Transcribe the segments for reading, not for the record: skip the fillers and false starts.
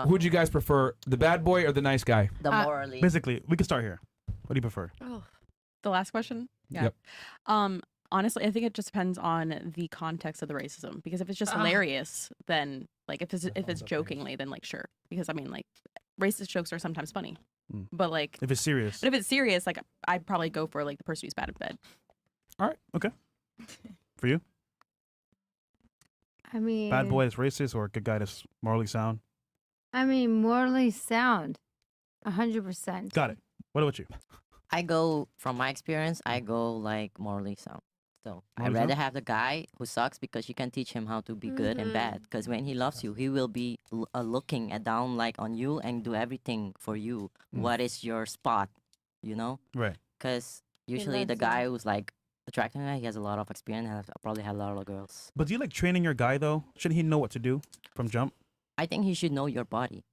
Who'd you guys prefer, the bad boy or the nice guy? The morally. Basically, we can start here. What do you prefer? Oh, the last question? Yeah. Yep. Honestly, I think it just depends on the context of the racism. Because if it's just hilarious, then like if it's jokingly, then like sure. Because I mean like racist jokes are sometimes funny. But like if it's serious. But if it's serious, like I'd probably go for like the person who's bad in bed. All right. Okay. For you? I mean, Bad boy that's racist or a good guy that's morally sound? I mean, morally sound. 100%. Got it. What about you? I go, from my experience, I go like morally sound. So I'd rather have the guy who sucks because you can teach him how to be good and bad. Because when he loves you, he will be looking at down like on you and do everything for you. What is your spot, you know? Right. Because usually the guy who's like attracting her, he has a lot of experience and probably had a lot of girls. But do you like training your guy though? Shouldn't he know what to do from jump? I think he should know your body.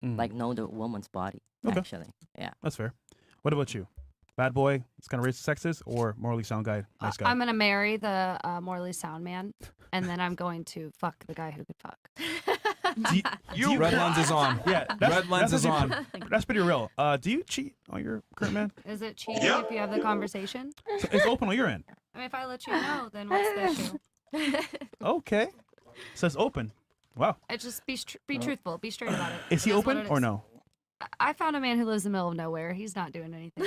Like know the woman's body, actually. Yeah. That's fair. What about you? Bad boy, it's kind of racist, sexist, or morally sound guy, nice guy? I'm gonna marry the morally sound man, and then I'm going to fuck the guy who could fuck. Red lens is on. Yeah, red lens is on. That's pretty real. Do you cheat on your current man? Is it cheating if you have the conversation? So it's open on your end. I mean, if I let you know, then what's the issue? Okay. So it's open. Wow. It's just be truthful, be straight about it. Is he That's open what it or is. no? I found a man who lives in the middle of nowhere. He's not doing anything.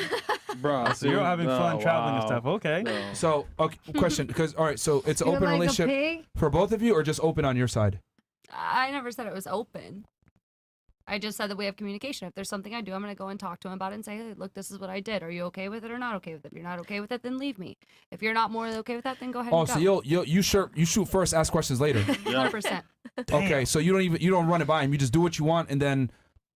Bro, So you're having fun traveling and stuff. Okay. So, okay, question, because all right, so it's an You open like a relationship pig? for both of you, or just open on your side? I never said it was open. I just said that we have communication. If there's something I do, I'm going to go and talk to him about it and say, hey, look, this is what I did. Are you okay with it or not okay with it? If you're not okay with it, then leave me. If you're not morally okay with that, then go ahead Oh, and so go. you shoot first, ask questions later. 100%. Okay, so you don't run it by him. You just do what you want and then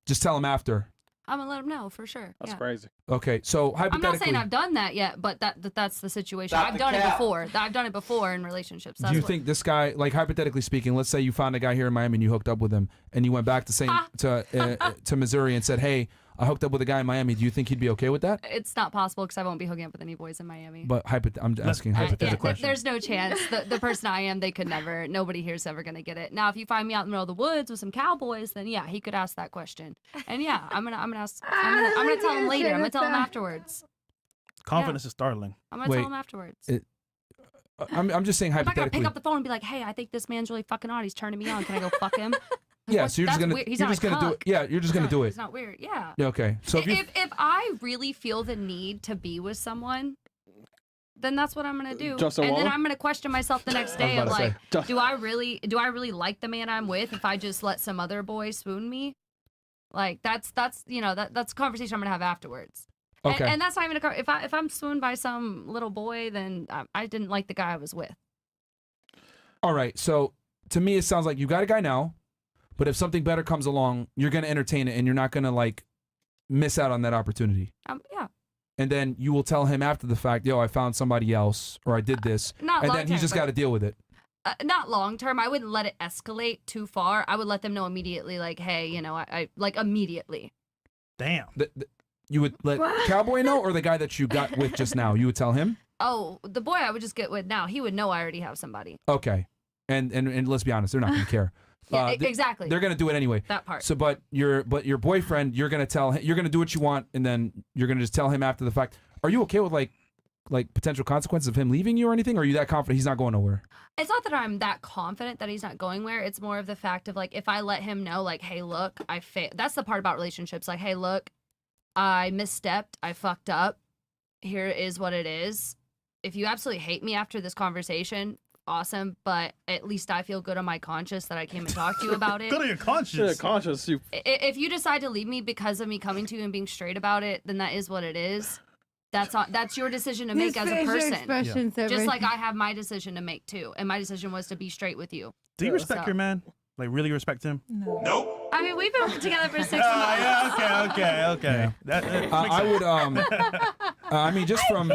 just tell him after. I'm going to let him know for sure. That's yeah. crazy. Okay, so I'm hypothetically, not saying I've done that yet, but that's the situation. Stop I've the done it cap. before. I've done it before in relationships. That's do you what, think this guy, like hypothetically speaking, let's say you found a guy here in Miami and you hooked up with him, and you went back to Missouri and said, "Hey, I hooked up with a guy in Miami." Do you think he'd be okay with that? it's not possible because I won't be hooking up with any boys in Miami. But I'm asking hypothetical question. There's no chance. The person I am, they could never. Nobody here's ever gonna get it. Now, if you find me out in the middle of the woods with some cowboys, then yeah, he could ask that question. And yeah, I'm gonna tell him later. I'm gonna tell him afterwards. Confidence is startling. I'm gonna tell him afterwards. I'm just saying I'm not gonna hypothetically. pick up the phone and be like, hey, I think this man's really fucking hot. He's turning me on. Can I go fuck him? Yeah, so you're just That's gonna weird. He's you're not just a gonna do it. cuck. Yeah, you're just gonna do it. It's not weird. Yeah. Yeah, okay. So If I really feel the need to be with someone, then that's what I'm gonna do. Justin and then Waller? I'm gonna question myself the next day of about to like, do I really like the man I'm with if I just let some other boy swoon me? Like that's that's a conversation I'm gonna have afterwards. Okay. And that's not even if I'm swooned by some little boy, then I didn't like the guy I was with. all right, so to me it sounds like you got a guy now, but if something better comes along, you're gonna entertain it and you're not gonna like miss out on that opportunity. Yeah. And then you will tell him after the fact, yo, I found somebody else, or I did this, Not and long then he's term, just but- got to deal with it. Not long term. I wouldn't let it escalate too far. I would let them know immediately, like, hey, I like immediately. Damn. You would let Cowboy know, or the guy that you got with just now? You would tell him. Oh, the boy I would just get with now, he would know I already have somebody. Okay, and let's be honest, they're not gonna care. Yeah, exactly. They're gonna do it anyway. That part. So, but your boyfriend, you're gonna tell him, you're gonna do what you want, and then you're gonna just tell him after the fact. Are you okay with like potential consequences of him leaving you or anything? Or are you that confident he's not going nowhere? It's not that I'm that confident that he's not going where. It's more of the fact of like, if I let him know, like, hey, look, that's the part about relationships. Like, hey, look, I misstepped. I fucked up. Here is what it is. If you absolutely hate me after this conversation, awesome. But at least I feel good on my conscience that I came and talked to you about it. Good on your conscience. Yeah, conscious. You. If you decide to leave me because of me coming to you and being straight about it, then that is what it is. That's your decision to make as a person. Just like I have my decision to make too, and my decision was to be straight with you. Do you respect your man? Like really respect him? No. Nope. I mean, we've been together for 6 months. Yeah, okay. I would I mean, just from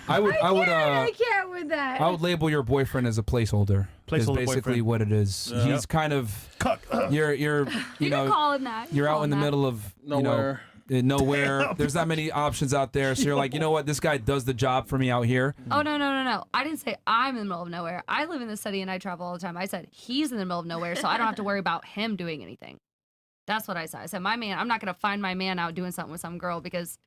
I can't with that. I would label your boyfriend as a placeholder. Is Placeholder basically boyfriend. what it is. Yeah. He's kind of you're You can call him that. you're out in the middle of Nowhere. Nowhere. There's not many options out there. So you're like, you know what? This guy does the job for me out here. Oh, no. I didn't say I'm in the middle of nowhere. I live in the city and I travel all the time. I said he's in the middle of nowhere, so I don't have to worry about him doing anything. That's what I said. I said, my man, I'm not gonna find my man out doing something with some girl because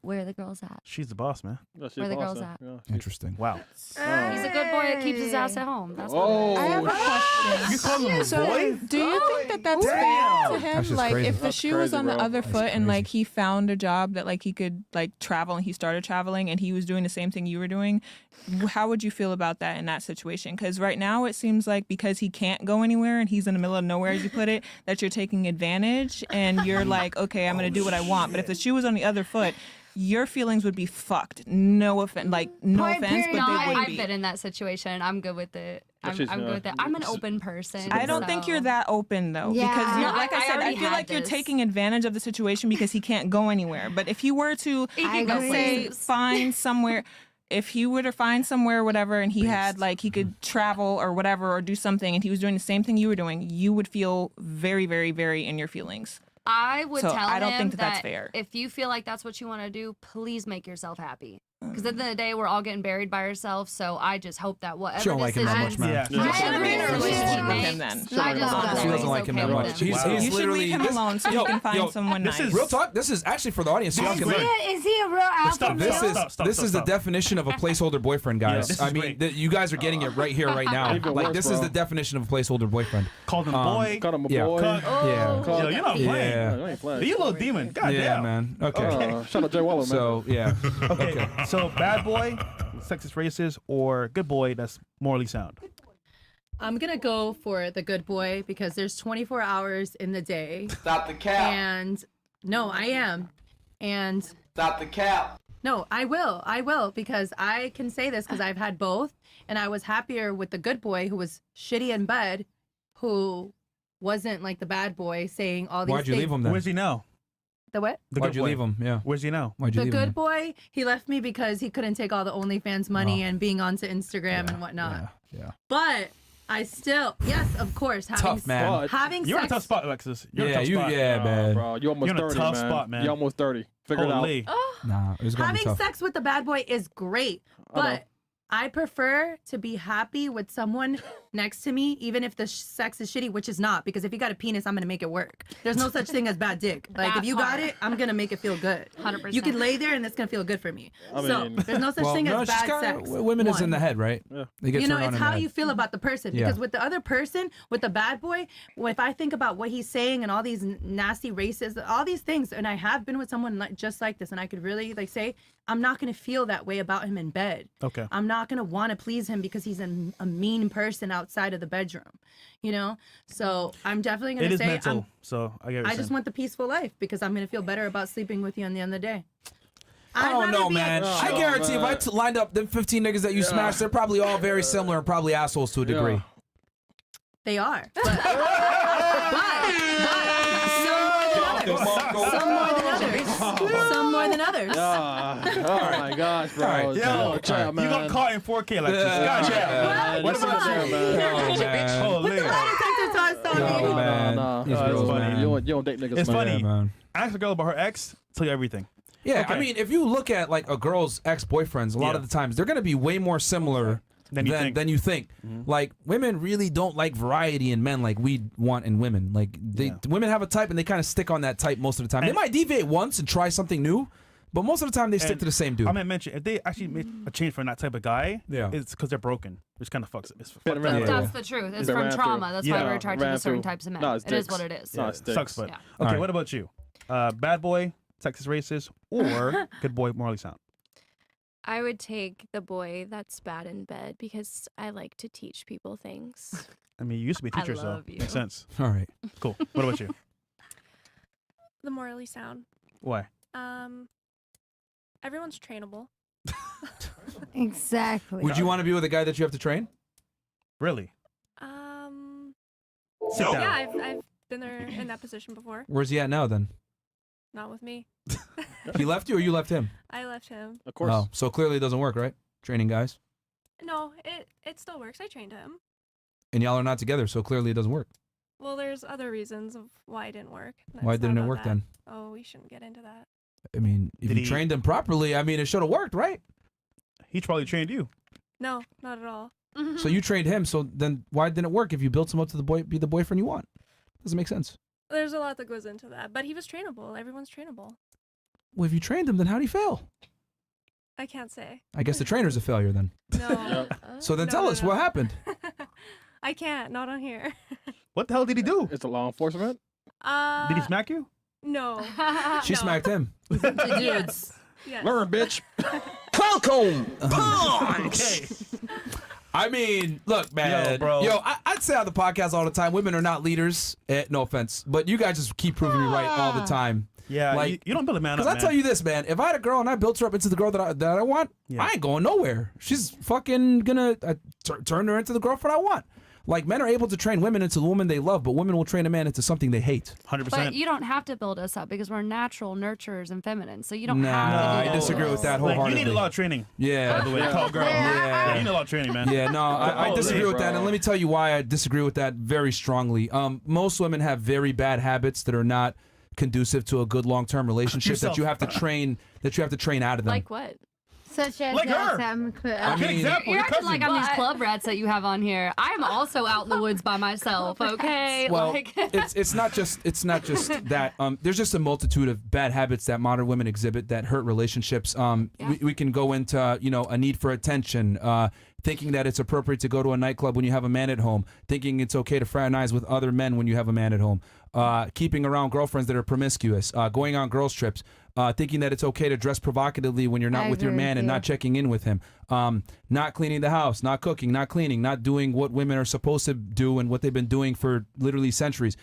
where are the girls at? She's the boss, man. Where are the girls at? Interesting. Wow. He's a good boy that keeps his ass at home. That's what Oh, I have a question. You call him a So, boy? do you think that that's Damn. fair to That's him? just Like, crazy. if the That's shoe was crazy, on the bro. other That's foot and like crazy. he found a job that like he could like travel and he started traveling and he was doing the same thing you were doing, how would you feel about that in that situation? Because right now it seems like because he can't go anywhere and he's in the middle of nowhere, as you put it, that you're taking advantage and you're like, okay, I'm gonna do what I want. But if the shoe was on the other foot, your feelings would be fucked. No offense, like no Point offense, period. but No, they would I've be. been in that situation. I'm good with it. I'm She's, good with it. I'm an open person. I don't think so- you're that open though, Yeah. because No, like I I said, I already feel had like you're this. taking advantage of the situation because he can't go anywhere. But if you were to, He I can go agree. say, places. find somewhere, if he were to find somewhere, or whatever, and he had like he could travel or whatever or do something, and he was doing the same thing you were doing, you would feel very, very, very in your feelings. I would So tell I don't him think that that's fair. if you feel like that's what you want to do, please make yourself happy. Because at the end of the day, we're all getting buried by ourselves. So I just hope that whatever She don't like him that decisions much, man. Yeah. you I should agree be in a with you. relationship With makes, him then. I just She hope doesn't She that doesn't he's like him okay that with much. him. He's Wow. You should literally leave him this- alone so you can find someone this nice. is- Real talk. This is actually for the audience. So y'all This can is learn. great. Is he a real alpha Stop, male? This is Stop, this is the stop. definition of a placeholder boyfriend, Yeah, guys. this is I mean, great. you guys are getting it right here, right now. Even Like worse, this is bro. the definition of a placeholder boyfriend. Called him boy. Call him a Yeah. boy. Cut. Yeah. Yo, you're not playing. Yeah. You ain't playing. You a little demon. God Yeah, damn. man. Okay. Shout out Jay Waller, man. So yeah. Okay. So bad boy, sexist, racist, or good boy that's morally sound. I'm gonna go for the good boy because there's 24 hours in the day. Stop the cap. And no, I am. And Stop the cap. no, I will because I can say this because I've had both, and I was happier with the good boy who was shitty in bed, who wasn't like the bad boy saying all these Why'd you things. leave him then? Where's he now? The what? The Why'd good you boy. leave him? Yeah. Where's he now? Why'd you The leave good him? boy, he left me because he couldn't take all the OnlyFans money Oh. and being onto Instagram and whatnot. Yeah. But I still, yes, of course, having Tough, man. But- having You're in a sex. tough spot, Alexis. You're in a Yeah, tough you. spot. Yeah, man. Bro, you almost You're in a 30, tough man. spot, man. You almost 30. Figure it out. Holy. Nah, it's gonna be Having tough. sex with the bad boy is great, I know. but I prefer to be happy with someone next to me, even if the sex is shitty, which is not, because if you got a penis, I'm gonna make it work. There's no such thing as bad dick. Like That if you got part. it, I'm gonna make it feel good. 100%. You can lay there and it's gonna feel good for me. I So mean- there's no such Well, thing no, as it's bad just sex. women is in One. the head, right? Yeah. They get You know, turned on it's in the how head. you feel about the person. Yeah. Because with the other person, with the bad boy, if I think about what he's saying and all these nasty races, all these things, and I have been with someone just like this, and I could really like say, I'm not gonna feel that way about him in bed. Okay. I'm not gonna want to please him because he's a mean person outside of the bedroom. You know, so I'm definitely gonna It is say mental, so I get what I you're just saying. want the peaceful life because I'm gonna feel better about sleeping with you on the end of the day. I I'd don't rather know, be a- man. I Oh, guarantee if I man. lined up them 15 niggas that you smashed, they're probably all very similar and probably assholes to a degree. They are. But some more than others. Some more than others. Oh my gosh, bro. All right. Yo, chill, You man. got caught in 4K, Alexis. Yeah. God Yeah. damn. Man, What listen about to you? him, man. Oh, man. Holy. Detector toss on me. No, man. No, These no, girls, it's funny. man. You don't date niggas, It's man. funny. Yeah, man. Ask a girl about her ex, tell you everything. Yeah, Okay. I mean, if you look at like a girl's ex-boyfriends, a lot Yeah. of the times they're gonna be way more similar Than you think. than you think. Like women really don't like variety in men like we want in women. Like women have a type and they kind of stick on that type most of the time. They And- might deviate once and try something new, but most of the time they stick And to the same dude. I meant mention if they actually make a change for that type of guy, Yeah. it's because they're broken, which kind of fucks it. It's fucked Been up. around Yeah. through. That's the truth. It's Been from ran trauma. through. That's Yeah. why we're attracted Ran to certain through. types of men. No, it's It is dicks. what it is. No, it's dicks. Sucks, but Yeah. okay. Alright. What about you? Bad boy, sexist, racist, or good boy, morally sound? I would take the boy that's bad in bed because I like to teach people things. I mean, you used to be a I teacher, so love you. makes sense. All right. Cool. What about you? The morally sound. Why? Everyone's trainable. Exactly. Would you want to be with a guy that you have to train? Really? Sit down. Yeah, I've been there in that position before. Where's he at now then? Not with me. He left you or you left him? I left him. Of course. Oh, so clearly it doesn't work, right? Training guys. No, it still works. I trained him. And y'all are not together, so clearly it doesn't work. Well, there's other reasons of why it didn't work. Why It's not didn't it about work that. then? Oh, we shouldn't get into that. I mean, if Did you he- trained him properly, I mean, it should have worked, right? He probably trained you. No, not at all. So you trained him, so then why didn't it work if you built him up to be the boyfriend you want? Doesn't make sense. There's a lot that goes into that, but he was trainable. Everyone's trainable. Well, if you trained him, then how'd he fail? I can't say. I guess the trainer's a failure then. No. So then No, tell no, us no. what happened. I can't. Not on here. What the hell did he do? It's a law enforcement. Did he smack you? No. She No. smacked him. Dudes. Yes. Learn, bitch. Welcome. Okay. I mean, look, man. Yo, bro. I'd say on the podcast all the time, women are not leaders. No offense, but you guys just keep proving me right all the time. Yeah, Like, you don't build a man up, Because I man. tell you this, man. If I had a girl and I built her up into the girl that I want, Yeah. I ain't going nowhere. She's fucking gonna turn her into the girlfriend I want. Like, men are able to train women into the woman they love, but women will train a man into something they hate. 100%. But you don't have to build us up because we're natural nurturers and feminine. So you don't Nah, have to do I that. disagree with that Like, wholeheartedly. you need a lot of training. Yeah. By the way, tall girl. Yeah. You need a lot of training, man. Yeah, no, I Oh, disagree with that, bro. and let me tell you why I disagree with that very strongly. Most women have very bad habits that are not conducive to a good long-term relationship that you have to train out of them. Like what? Such as Like her. I Good mean, example. You're Your acting cousin. like I'm these club rats that you have on here. I'm also out in the woods by myself, okay? Well, like, it's not just that. There's just a multitude of bad habits that modern women exhibit that hurt relationships. We can go into a need for attention, thinking that it's appropriate to go to a nightclub when you have a man at home, thinking it's okay to fraternize with other men when you have a man at home, keeping around girlfriends that are promiscuous, going on girls trips, thinking that it's okay to dress provocatively when you're not I with your agree man with and you. not checking in with him, not cleaning the house, not cooking, not cleaning, not doing what women are supposed to do and what they've been doing for literally centuries.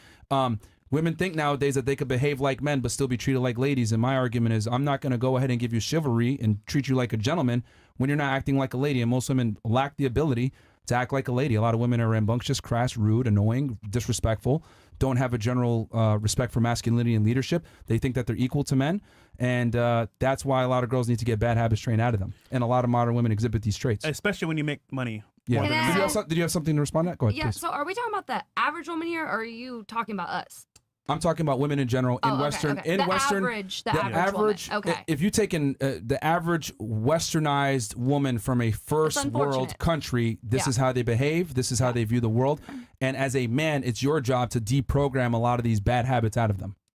Women think nowadays that they could behave like men but still be treated like ladies, and my argument is I'm not going to go ahead and give you chivalry and treat you like a gentleman when you're not acting like a lady, and most women lack the ability to act like a lady. A lot of women are rambunctious, crass, rude, annoying, disrespectful, don't have a general respect for masculinity and leadership. They think that they're equal to men, and that's why a lot of girls need to get bad habits trained out of them, and a lot of modern women exhibit these traits. Especially when you make money. Yeah. more than a man. Did you have something to respond to that? Go ahead, yeah, please. so are we talking about the average woman here, or are you talking about us? I'm talking about women in general in Oh, okay, Western. okay. In The Western, average- the average woman. Okay. If you take the average Westernized woman from a first world unfortunate. country, this Yeah. is how they behave. This is how they view the world. And as a man, it's your job to deprogram a lot of these bad habits out of them.